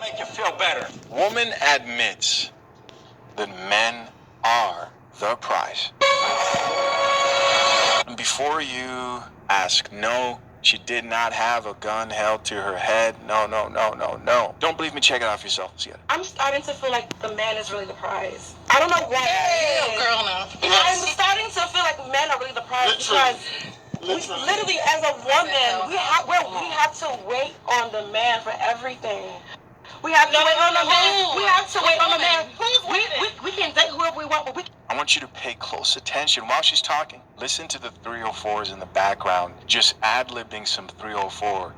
Make you feel better. Woman admits that men are the prize. Before you ask, no, she did not have a gun held to her head. No. Don't believe me? Check it out for yourself. See it. I'm starting to feel like the man is really the prize. I don't know why. Hey, girl, now. I'm starting to feel like men are really the prize because literally, as a woman, we have to wait on the man for everything. We have to wait on the man. We have to wait on the man. We can date whoever we want, but we. I want you to pay close attention while she's talking. Listen to the 304s in the background, just ad-libbing some 304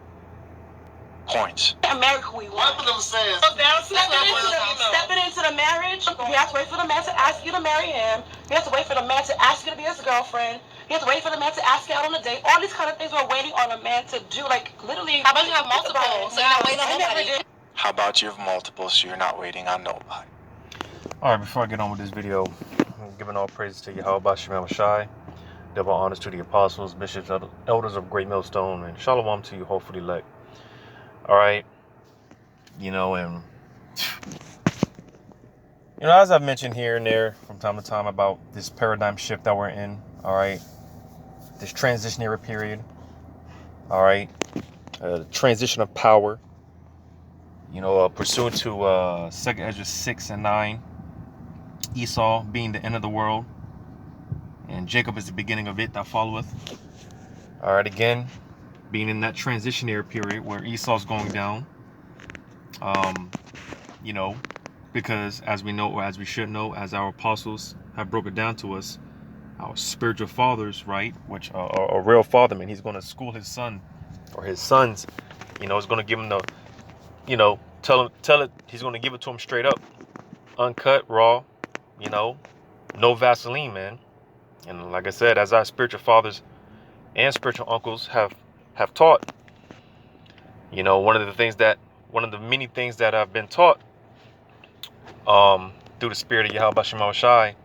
points. Can't marry who we want. One of them says, Stepping into the marriage, you have to wait for the man to ask you to marry him. You have to wait for the man to ask you to be his girlfriend. You have to wait for the man to ask you out on a date. All these kind of things we're waiting on a man to do. Like, literally. How about you have multiple? So you're not waiting on nobody. How about you have multiple so you're not waiting on nobody? Alright, before I get on with this video, I'm giving all praises to Yahweh Shemel Shai, double honors to the apostles, bishops, elders of Great Millstone, and shalom to you, hopefully elect. Alright, and as I've mentioned here and there from time to time about this paradigm shift that we're in, alright, this transitionary period, alright, transition of power, pursuant to 2nd Ezra 6 and 9, Esau being the end of the world, and Jacob is the beginning of it that followeth. All right, again, being in that transitionary period where Esau's going down, because as we know, or as we should know, as our apostles have broken down to us, our spiritual fathers, right, which are a real father, man, he's going to school his son or his sons, is going to give him the, tell it, he's going to give it to him straight up, uncut, raw, no Vaseline, man. And like I said, as our spiritual fathers and spiritual uncles have taught, one of the many things that I've been taught through the spirit of Yahweh Shemel Shai.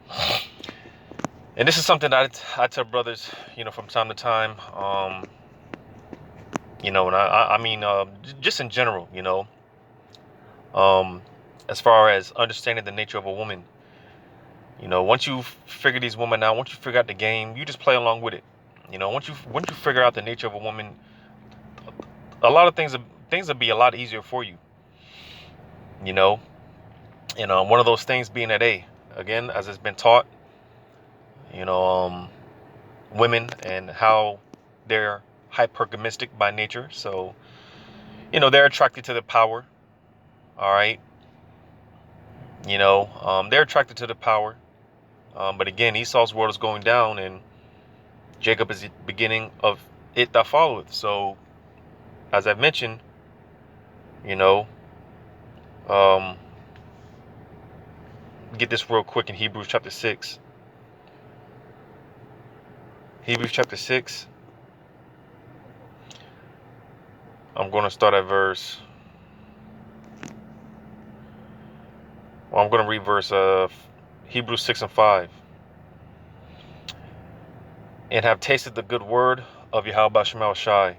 And this is something that I tell brothers, from time to time, and I mean, just in general, as far as understanding the nature of a woman. Once you figure these women out, once you figure out the game, you just play along with it. Once you figure out the nature of a woman, a lot of things will be a lot easier for you. And one of those things being that, again, as it's been taught, women and how they're hypergamistic by nature. So, they're attracted to the power. All right. They're attracted to the power. But again, Esau's world is going down, and Jacob is the beginning of it that followeth. So, as I've mentioned, get this real quick in Hebrews chapter 6. Hebrews chapter 6. I'm going to start at verse. Well, I'm going to read verse Hebrews 6 and 5. And have tasted the good word of Yahweh Shemel Shai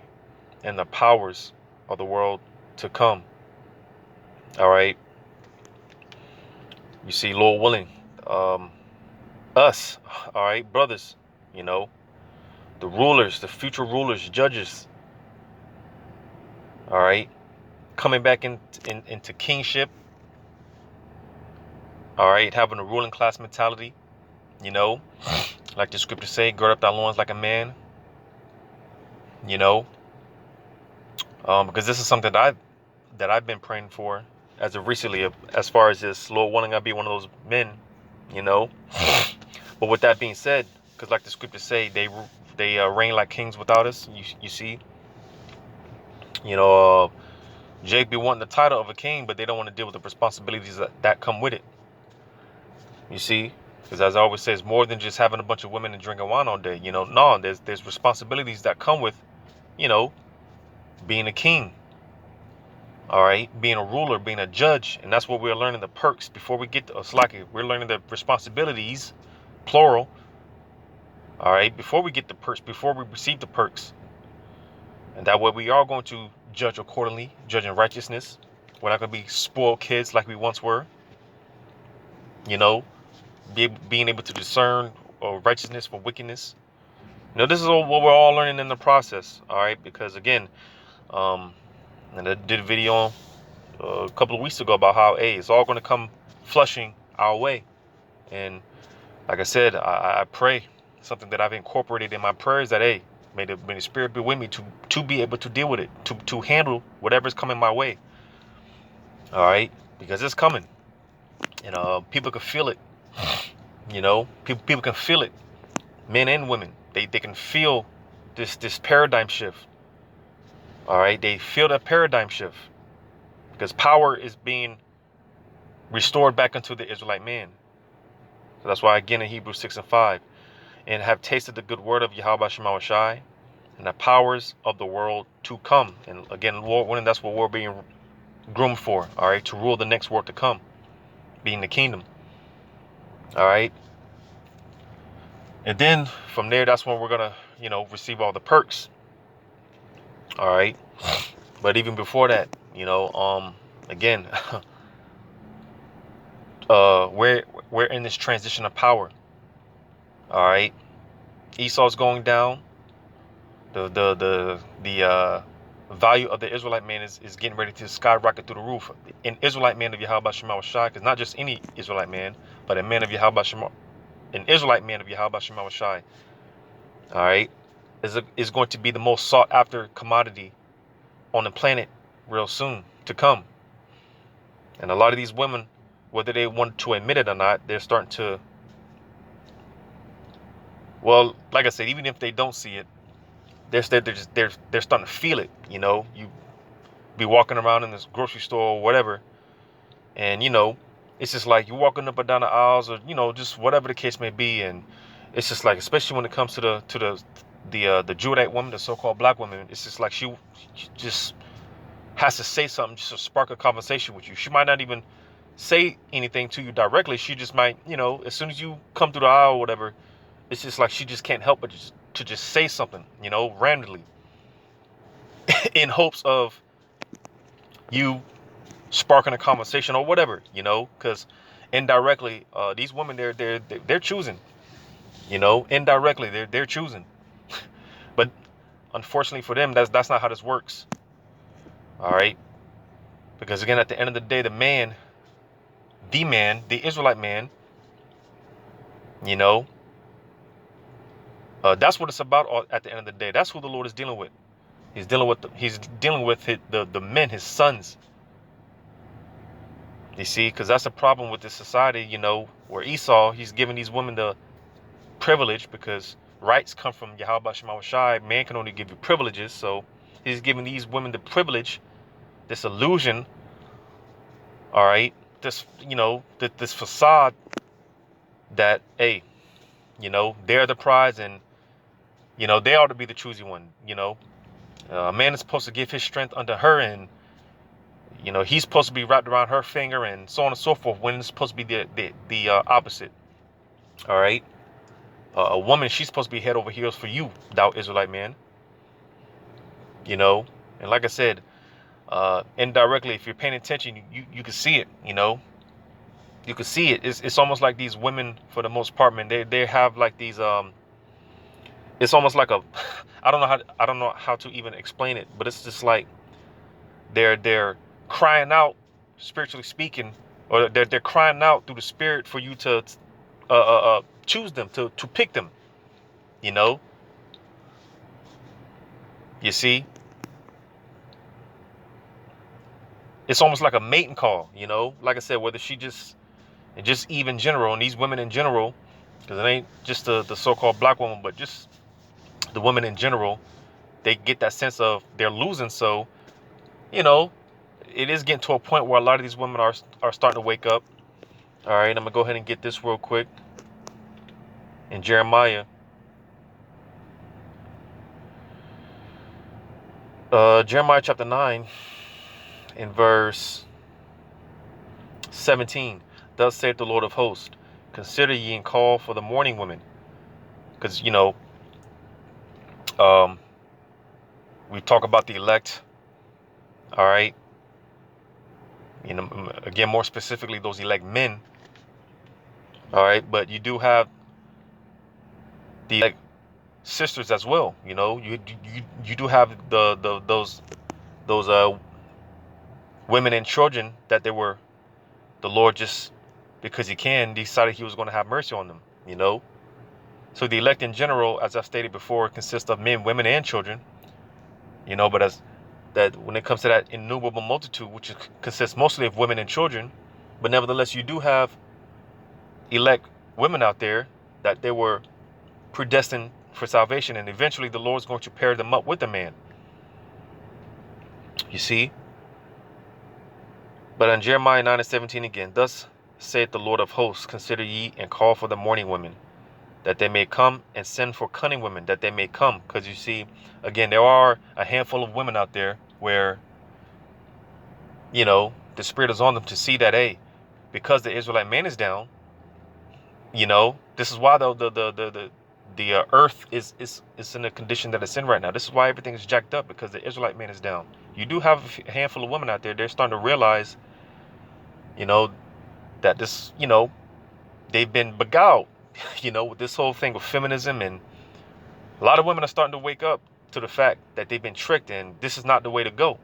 and the powers of the world to come. All right. You see, Lord willing, us, all right, brothers, the rulers, the future rulers, judges, all right, coming back into kingship, all right, having a ruling class mentality, like the scriptures say, gird up thy loins like a man, because this is something that I've been praying for as of recently, as far as this, Lord willing, I'll be one of those men, But with that being said, because like the scriptures say, they reign like kings without us. You see, Jake be wanting the title of a king, but they don't want to deal with the responsibilities that come with it. You see, because as I always say, it's more than just having a bunch of women and drinking wine all day. No, there's responsibilities that come with, being a king. All right, being a ruler, being a judge, and that's what we're learning, the perks. Before we get to Slaki, we're learning the responsibilities, plural. All right, before we get the perks, before we receive the perks, and that way we are going to judge accordingly, judge in righteousness, We're not going to be spoiled kids like we once were. You know, being able to discern righteousness from wickedness. This is what we're all learning in the process. All right, because again, and I did a video a couple of weeks ago about how it's all going to come flushing our way. And like I said, I pray, something that I've incorporated in my prayers, that may the Spirit be with me to be able to deal with it, to handle whatever's coming my way. All right, because it's coming, and people can feel it. People can feel it, men and women. They can feel this paradigm shift. All right, they feel that paradigm shift because power is being restored back into the Israelite man. So that's why, again, in Hebrews 6:5, and have tasted the good word of Yahweh Shema Shai, and the powers of the world to come. And again, Lord, that's what we're being groomed for. All right, to rule the next world to come, being the kingdom. All right, and then from there, that's when we're gonna, receive all the perks. All right, but even before that, again, we're in this transition of power. All right, Esau's going down. The value of the Israelite man is getting ready to skyrocket through the roof. An Israelite man of Yahweh Shema Shai, because not just any Israelite man, but an Israelite man of Yahweh Shema Shai. All right, is going to be the most sought after commodity on the planet real soon to come. And a lot of these women, whether they want to admit it or not, they're starting to, well, like I said, even if they don't see it, they're starting to feel it. You be walking around in this grocery store or whatever, and it's just like you're walking up and down the aisles, or just whatever the case may be, and it's just like, especially when it comes to the Judite woman, the so-called black woman, it's just like she just has to say something just to spark a conversation with you. She might not even say anything to you directly. She just might, as soon as you come through the aisle or whatever, it's just like she just can't help but to say something, randomly, in hopes of you sparking a conversation or whatever, because indirectly, these women, they're choosing, indirectly they're choosing, but unfortunately for them, that's not how this works. All right, because again, at the end of the day, the Israelite man, that's what it's about. At the end of the day, that's who the Lord is dealing with. He's dealing with the men, his sons. You see, because that's a problem with this society, where Esau, he's giving these women the privilege, because rights come from Yahweh Shema Shai. Man can only give you privileges, so he's giving these women the privilege, this illusion. All right, this this facade that they're the prize, and they ought to be the choosy one. A man is supposed to give his strength unto her, and he's supposed to be wrapped around her finger, and so on and so forth, when it's supposed to be the opposite. All right, a woman, she's supposed to be head over heels for you, thou Israelite man. And like I said, indirectly, if you're paying attention, you can see it. You can see it. It's almost like these women, for the most part, man, they have like these it's almost like a I don't know how to even explain it, but it's just like they're crying out, spiritually speaking, or they're crying out through the Spirit for you to choose them, to pick them. You see, it's almost like a mating call. Like I said, whether she just even general, and these women in general, because it ain't just the so-called black woman, but just the women in general, they get that sense of they're losing. So it is getting to a point where a lot of these women are starting to wake up. All right, I'm gonna go ahead and get this real quick in Jeremiah. Jeremiah chapter 9 in verse 17. Thus saith the Lord of hosts, consider ye and call for the mourning women. Because we talk about the elect. All right, You know, again, more specifically, those elect men. All right, but you do have the elect sisters as well. You know, you do have those women and children that they were, the Lord just, because he can, decided he was going to have mercy on them, you know. So the elect in general, as I've stated before, consists of men, women, and children, you know. But as that, when it comes to that innumerable multitude, which consists mostly of women and children, but nevertheless, you do have elect women out there that they were predestined for salvation, and eventually the Lord's going to pair them up with a man. You see. But in Jeremiah 9:17 again, thus saith the Lord of hosts, consider ye and call for the mourning women, that they may come, and send for cunning women, that they may come. Because you see, again, there are a handful of women out there where, you know, the Spirit is on them to see that, hey, because the Israelite man is down, you know, this is why the earth is in the condition that it's in right now. This is why everything is jacked up, because the Israelite man is down. You do have a handful of women out there. They're starting to realize, you know, that this, you know, they've been beguiled, you know, with this whole thing of feminism, and a lot of women are starting to wake up to the fact that they've been tricked, and this is not the way to go.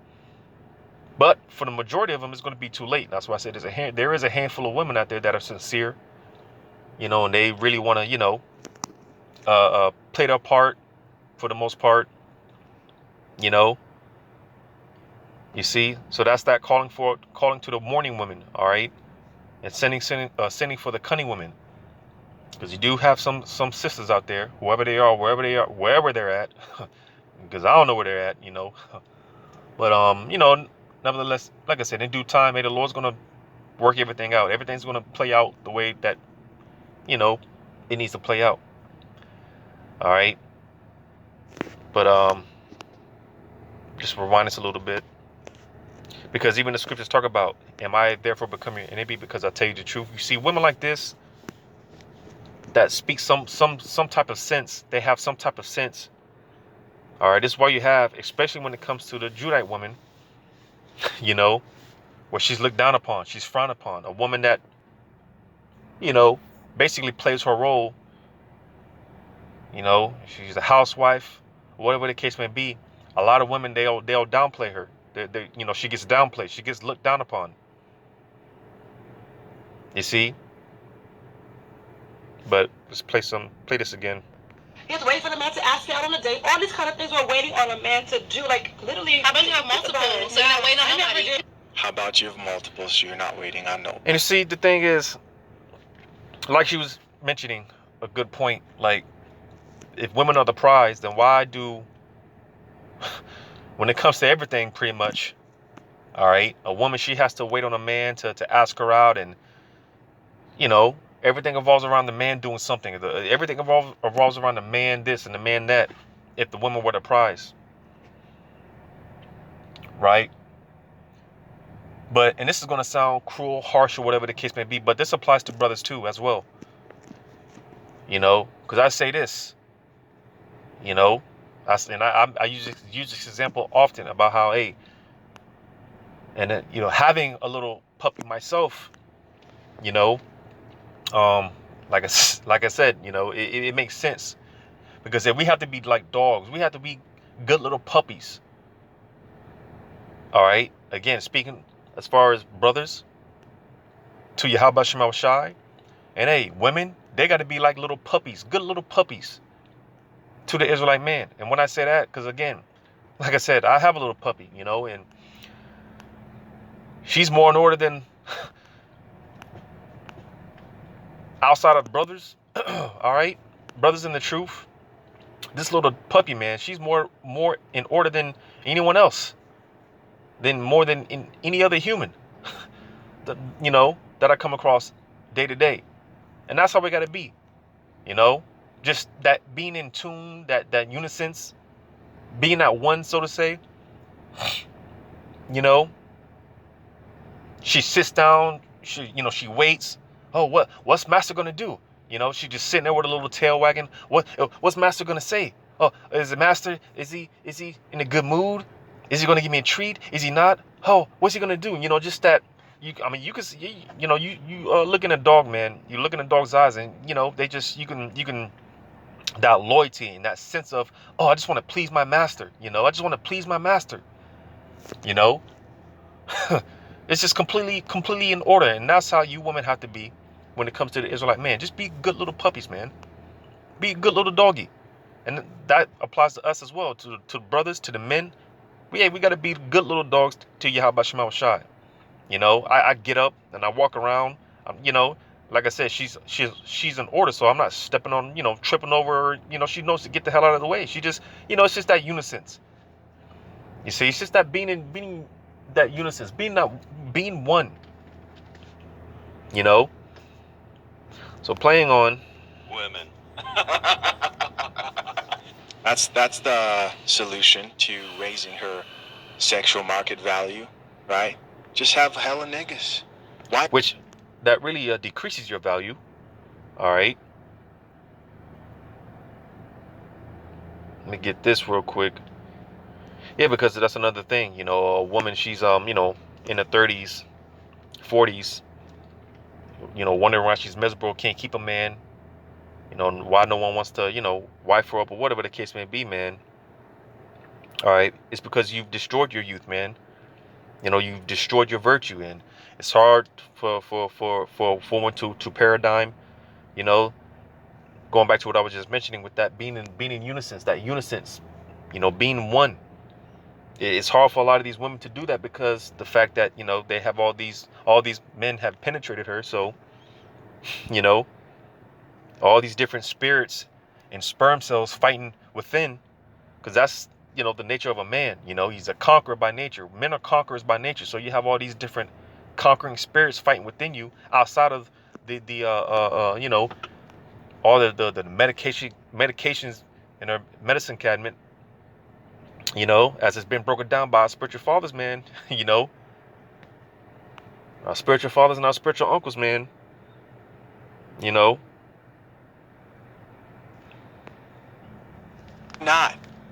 But for the majority of them, it's going to be too late. That's why I said there is a handful of women out there that are sincere, you know, and they really want to, you know, play their part for the most part, you know. You see, so that's that calling to the mourning women, all right, and sending for the cunning women, because you do have some sisters out there, wherever they're at, because I don't know where they're at, you know, but you know, nevertheless, like I said, in due time, the Lord's gonna work everything out. Everything's gonna play out the way that, you know, it needs to play out. All right, but just rewind us a little bit. Because even the scriptures talk about, am I therefore becoming an enemy because I tell you the truth? You see, women like this that speak some type of sense. They have some type of sense. All right, this is why you have, especially when it comes to the Judite woman, you know, where she's looked down upon, she's frowned upon. A woman that, you know, basically plays her role. You know, she's a housewife, whatever the case may be. A lot of women, they'll downplay her. They, you know, she gets downplayed. She gets looked down upon. You see? But let's play this again. You have to wait for the man to ask you out on a date. All these kind of things we're waiting on a man to do. Like, literally. How about you have multiple, so you're not waiting on nobody? How about you have multiple, so you're not waiting on nobody? And you see, the thing is, like she was mentioning, a good point. Like, if women are the prize, then why do, when it comes to everything, pretty much, all right, a woman, she has to wait on a man to ask her out, and, you know, everything revolves around the man doing something. Everything revolves around the man this and the man that, if the woman were the prize. Right? But, and this is going to sound cruel, harsh, or whatever the case may be, but this applies to brothers too, as well. You know, because I say this, you know, I use this example often about how, hey, and then, you know, having a little puppy myself, you know, like I said, you know, it makes sense, because if we have to be like dogs, we have to be good little puppies. All right. Again, speaking as far as brothers, to Yahweh Shema Shai, and hey, women, they got to be like little puppies, good little puppies to the Israelite man. And when I say that, because again, like I said, I have a little puppy, you know, and she's more in order than outside of the brothers. All right, brothers in the truth. This little puppy, man, she's more in order than anyone else, more than in any other human, you know, that I come across day to day. And that's how we got to be, you know, just that being in tune, that unison, being at one, so to say. You know, she sits down, she waits. Oh, what's master gonna do? You know, she just sitting there with a little tail wagging. What's master gonna say? Oh, is the master, is he in a good mood? Is he gonna give me a treat? Is he not? Oh, what's he gonna do? You know, just that I mean, you can see, you look in a dog, man. You look in a dog's eyes, and they just you can that loyalty and that sense of, oh, I just want to please my master. I just want to please my master. You know, it's just completely in order, and that's how you women have to be when it comes to the Israelite man. Just be good little puppies, man. Be a good little doggy, and that applies to us as well, to the brothers, to the men. We got to be good little dogs to Yahweh Shema Shai. I get up and I walk around. Like I said, she's in order, so I'm not stepping on, tripping over her. She knows to get the hell out of the way. She just, it's just that unison. You see, it's just that being that unison, being one. So playing on women. That's the solution to raising her sexual market value, right? Just have hella niggas. Why? Which that really decreases your value. All right. Let me get this real quick. Yeah, because that's another thing. A woman, she's in her 30s, 40s. Wondering why she's miserable, can't keep a man. Why no one wants to, wife her up or whatever the case may be, man. All right, it's because you've destroyed your youth, man. You've destroyed your virtue, and it's hard for a woman to paradigm. Going back to what I was just mentioning with that being in unison, that unison, being one. It's hard for a lot of these women to do that because the fact that they have all these men have penetrated her, so all these different spirits and sperm cells fighting within, because that's the nature of a man. He's a conqueror by nature. Men are conquerors by nature, so you have all these different conquering spirits fighting within you outside of the all the medications in our medicine cabinet, as it's been broken down by our spiritual fathers, man. Our spiritual fathers and our spiritual uncles, man.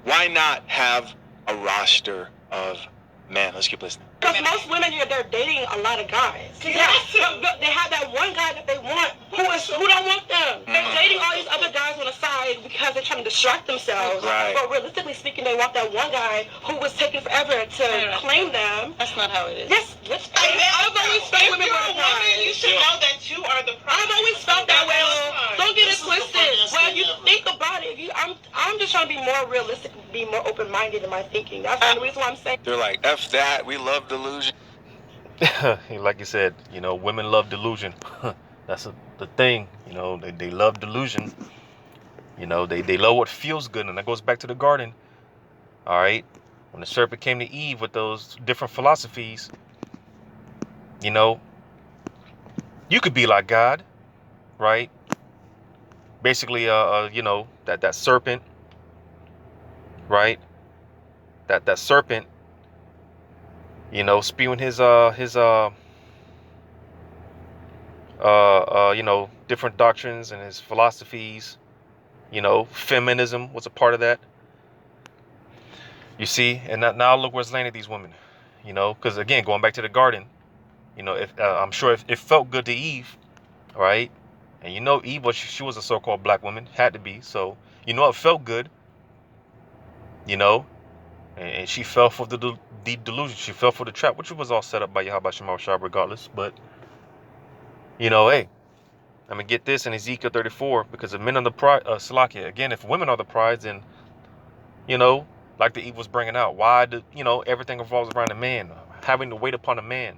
Why not have a roster of men? Let's keep listening. Because most women here, they're dating a lot of guys. Yeah, they have that one guy that they want who don't want them. They're dating all these other guys on the side because they're trying to distract themselves. Right. But realistically speaking, they want that one guy who was taking forever to claim them. That's not how it is. Yes, I've always felt women were the prize. You should know that you are the prize. I've always felt that way. Don't get it twisted. When you think about it, I'm just trying to be more realistic, be more open-minded in my thinking. That's the reason why I'm saying. They're like, F that, we love delusion. Like you said, women love delusion. That's the thing. They love delusion. They love what feels good, and that goes back to the garden. All right, when the serpent came to Eve with those different philosophies, you could be like God, right? Basically, that serpent, right? That serpent, spewing his different doctrines and his philosophies. Feminism was a part of that. You see, and now look where it's landed these women. Because again, going back to the garden, if I'm sure if it felt good to Eve, right? And Eve she was a so-called black woman, had to be. So it felt good. And she fell for the delusion. She fell for the trap, which was all set up by Yahweh Shema Shah regardless. But hey, I'm gonna get this in Ezekiel 34 because if men are the prize, Salakia. Again, if women are the prize, then like the Eve was bringing out, why do everything revolves around a man, having to wait upon a man.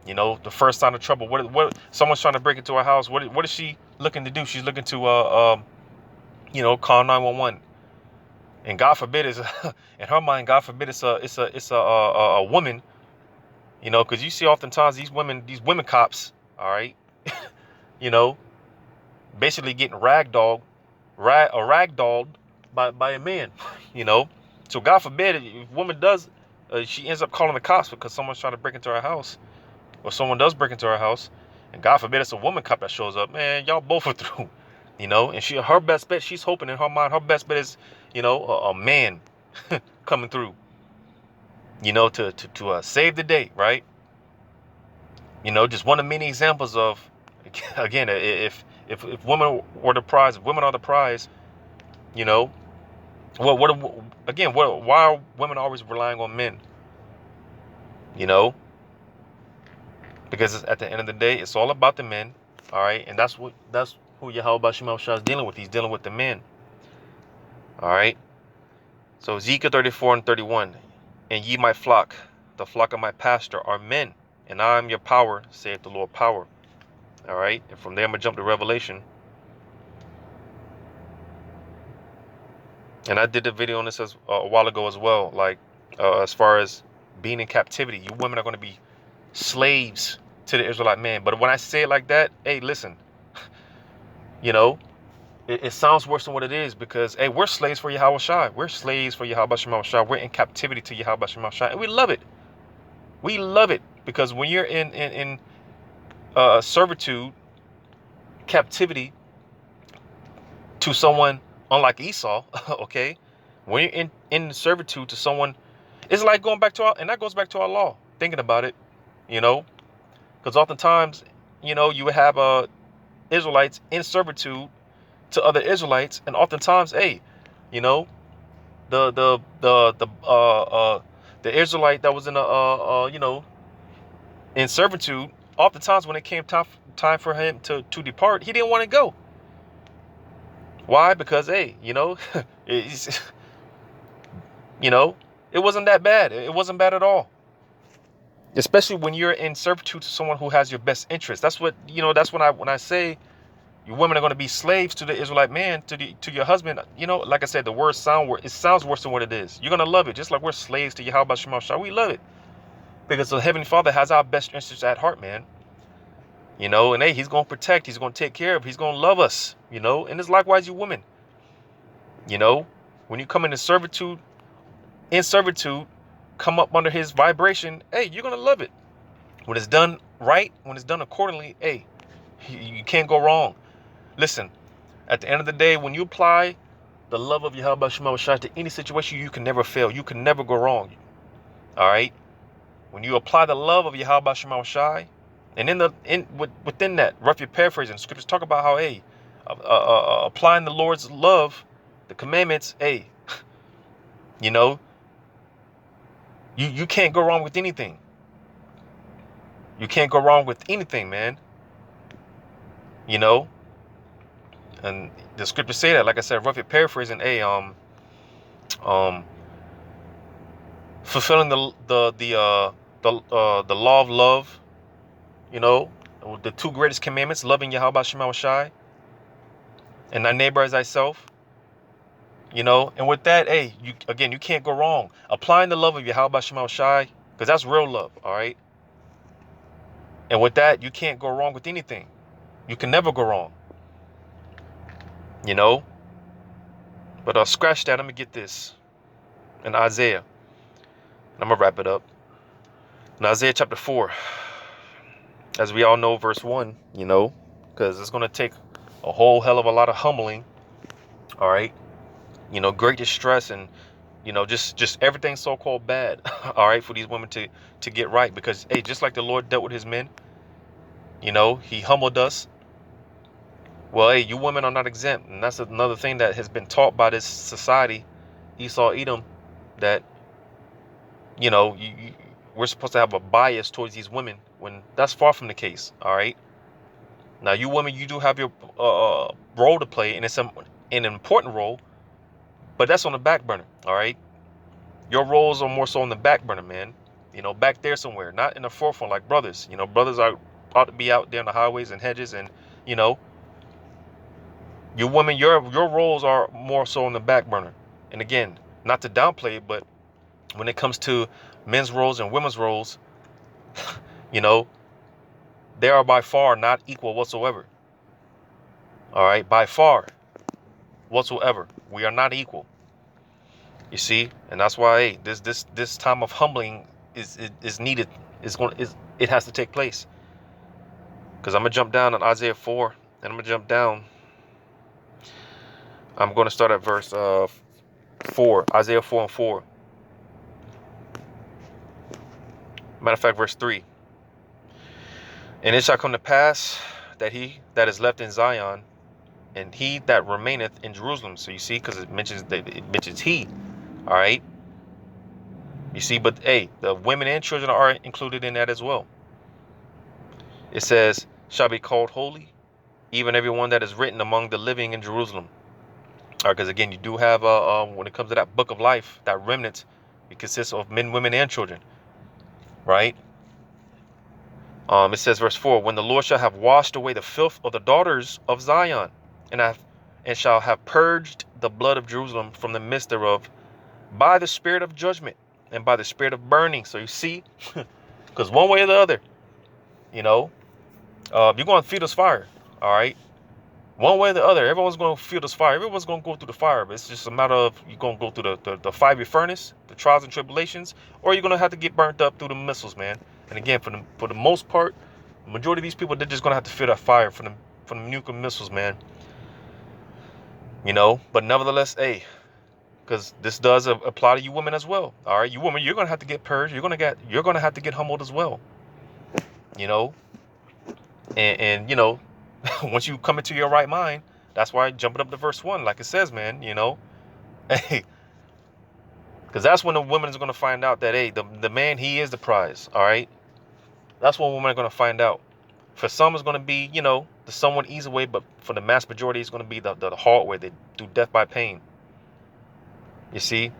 The first sign of trouble. What someone's trying to break into her house. What is she looking to do? She's looking to call 911. And God forbid is in her mind, God forbid it's a woman. Because you see oftentimes these women cops, all right, basically getting ragdolled by a man. So God forbid if a woman does, she ends up calling the cops because someone's trying to break into her house. Or someone does break into her house, and God forbid it's a woman cop that shows up, man, y'all both are through, and her best bet, she's hoping in her mind, her best bet is, a man coming through, to save the day, right? You know, just one of many examples of, again, if women were the prize, if women are the prize, you know, why are women always relying on men? You know, because at the end of the day, it's all about the men. All right, and that's who Yahweh Shema Shah is dealing with. He's dealing with the men. All right. So Ezekiel 34:31, and ye my flock, the flock of my pastor, are men, and I am your power, saith the Lord power. All right, and from there I'm gonna jump to Revelation, and I did a video on this a while ago as well. Like as far as being in captivity, you women are gonna be slaves to the Israelite man. But when I say it like that, hey, listen, you know, it sounds worse than what it is, because hey, we're slaves for Yahweh Shai. We're slaves for Yahweh Shema Shai. We're in captivity to Yahweh Shema Shai, and we love it. We love it, because when you're in servitude, captivity to someone unlike Esau, okay, when you're in servitude to someone, it's like going back to our, and that goes back to our law. Thinking about it, you know, because oftentimes, you know, you would have Israelites in servitude to other Israelites, and oftentimes, hey, you know, the Israelite that was in you know, in servitude, oftentimes when it came time for him to depart, he didn't want to go. Why? Because hey, you know, it's, you know, it wasn't that bad. It wasn't bad at all. Especially when you're in servitude to someone who has your best interest. That's what, you know, that's when I say you women are going to be slaves to the Israelite man, to your husband. You know, like I said, it sounds worse than what it is. You're going to love it, just like we're slaves to Yahweh Shema Shah. We love it because the Heavenly Father has our best interests at heart, man. You know, and hey, he's going to protect, he's going to take care of, he's going to love us, you know, and it's likewise you women. You know, when you come in servitude, come up under his vibration, hey, you're going to love it. When it's done right, when it's done accordingly, hey, you can't go wrong. Listen, at the end of the day, when you apply the love of Yahweh Shema Shai to any situation, you can never fail. You can never go wrong. All right? When you apply the love of Yahweh Shema Shai, and within that, roughly paraphrasing, scriptures talk about how, hey, applying the Lord's love, the commandments, hey, you know, you can't go wrong with anything. You can't go wrong with anything, man. You know, and the scriptures say that, like I said, roughly paraphrasing, hey, fulfilling the law of love, you know, the two greatest commandments, loving Yahweh Shema Shai and thy neighbor as thyself, you know. And with that, hey, you can't go wrong applying the love of Yahweh Shema Shai, because that's real love. All right. And with that, you can't go wrong with anything. You can never go wrong, you know. But I'll scratch that. I'm gonna get this in Isaiah, and I'm gonna wrap it up in Isaiah chapter 4, as we all know, verse 1, you know, because it's gonna take a whole hell of a lot of humbling. All right. You know, great distress, and you know, just everything so-called bad. All right, for these women to get right, because hey, just like the Lord dealt with his men, you know, he humbled us. Well, hey, you women are not exempt, and that's another thing that has been taught by this society, Esau, Edom, that you know, we're supposed to have a bias towards these women, when that's far from the case. All right. Now, you women, you do have your role to play, and it's an important role, but that's on the back burner. All right. Your roles are more so on the back burner, man. You know, back there somewhere, not in the forefront like brothers. You know, brothers ought to be out there in the highways and hedges, and you know, you women, your roles are more so on the back burner. And again, not to downplay it, but when it comes to men's roles and women's roles, you know, they are by far not equal whatsoever. All right, by far whatsoever, we are not equal. You see, and that's why, hey, this time of humbling is needed. It has to take place. Because I'm gonna jump down on Isaiah 4, and I'm gonna jump down. I'm gonna start at verse 4, Isaiah 4:4. Matter of fact, verse 3. And it shall come to pass that he that is left in Zion, and he that remaineth in Jerusalem. So you see, because it mentions he. All right. You see, but hey, the women and children are included in that as well. It says, shall be called holy, even everyone that is written among the living in Jerusalem. All right, because again, you do have when it comes to that book of life, that remnant, it consists of men, women, and children. Right. It says, verse 4, when the Lord shall have washed away the filth of the daughters of Zion, and shall have purged the blood of Jerusalem from the midst thereof, by the spirit of judgment and by the spirit of burning. So you see, because one way or the other, you know, you're going to feed us fire. All right. One way or the other, everyone's going to feel this fire. Everyone's going to go through the fire. But it's just a matter of you're going to go through the fiery furnace, the trials and tribulations, or you're going to have to get burnt up through the missiles, man. And again, for the most part, the majority of these people, they're just going to have to feel that fire from the nuclear missiles, man. You know, but nevertheless, hey, because this does apply to you women as well. All right, you women, you're going to have to get purged. You're going to have to get humbled as well. You know, and you know, once you come into your right mind, that's why jumping up to verse 1, like it says, man, you know, hey, because that's when the woman is going to find out that, hey, the man, he is the prize. All right. That's what women are going to find out. For some, it's going to be, you know, the somewhat easy way, but for the mass majority, it's going to be the hard way. They do death by pain. You see?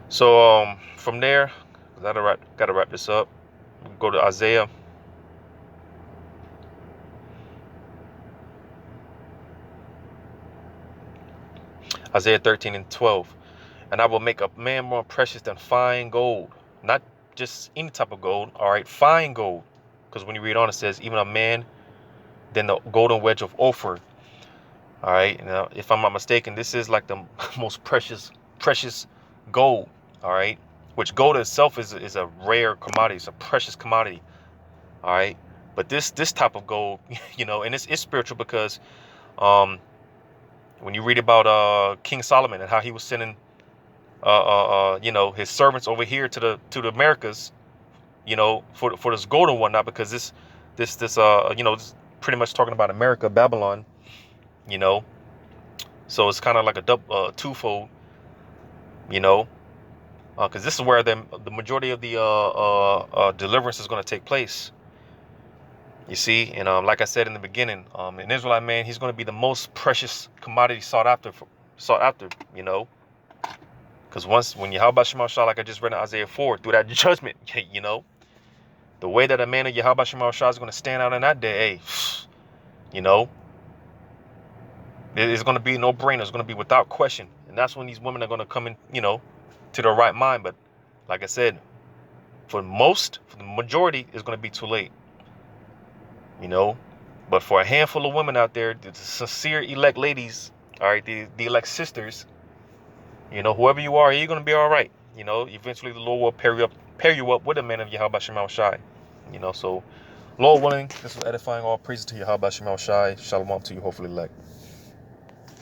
So from there, gotta wrap this up. We'll go to Isaiah. Isaiah 13 and 12. And I will make a man more precious than fine gold. Not just any type of gold. All right, fine gold. Because when you read on, it says, even a man than the golden wedge of Ophir. All right. Now, if I'm not mistaken, this is like the most precious gold. All right. Which gold itself is a rare commodity. It's a precious commodity. All right. But this type of gold, you know, and it's spiritual because when you read about King Solomon and how he was sending you know, his servants over here to the Americas, you know, for this gold and whatnot, because this you know, this pretty much talking about America, Babylon, you know. So it's kind of like a twofold, you know, because this is where the majority of the deliverance is going to take place. You see, and like I said in the beginning, an Israelite man, he's going to be the most precious commodity sought after, you know. Because when Yahweh Shema Shah, like I just read in Isaiah 4, through that judgment, you know, the way that a man of Yahweh Shema Shah is going to stand out in that day, hey, you know, it's going to be no brainer. It's going to be without question. And that's when these women are going to come in, you know, to their right mind. But like I said, for the majority, it's going to be too late, you know. But for a handful of women out there, the sincere elect ladies, all right, the elect sisters, you know, whoever you are, you're going to be all right. You know, eventually the Lord will pair you up with a man of Yahweh Shema Shai. You know, so Lord willing, this is edifying. All praises to Yahweh Shema Shai. Shalom to you, hopefully elect.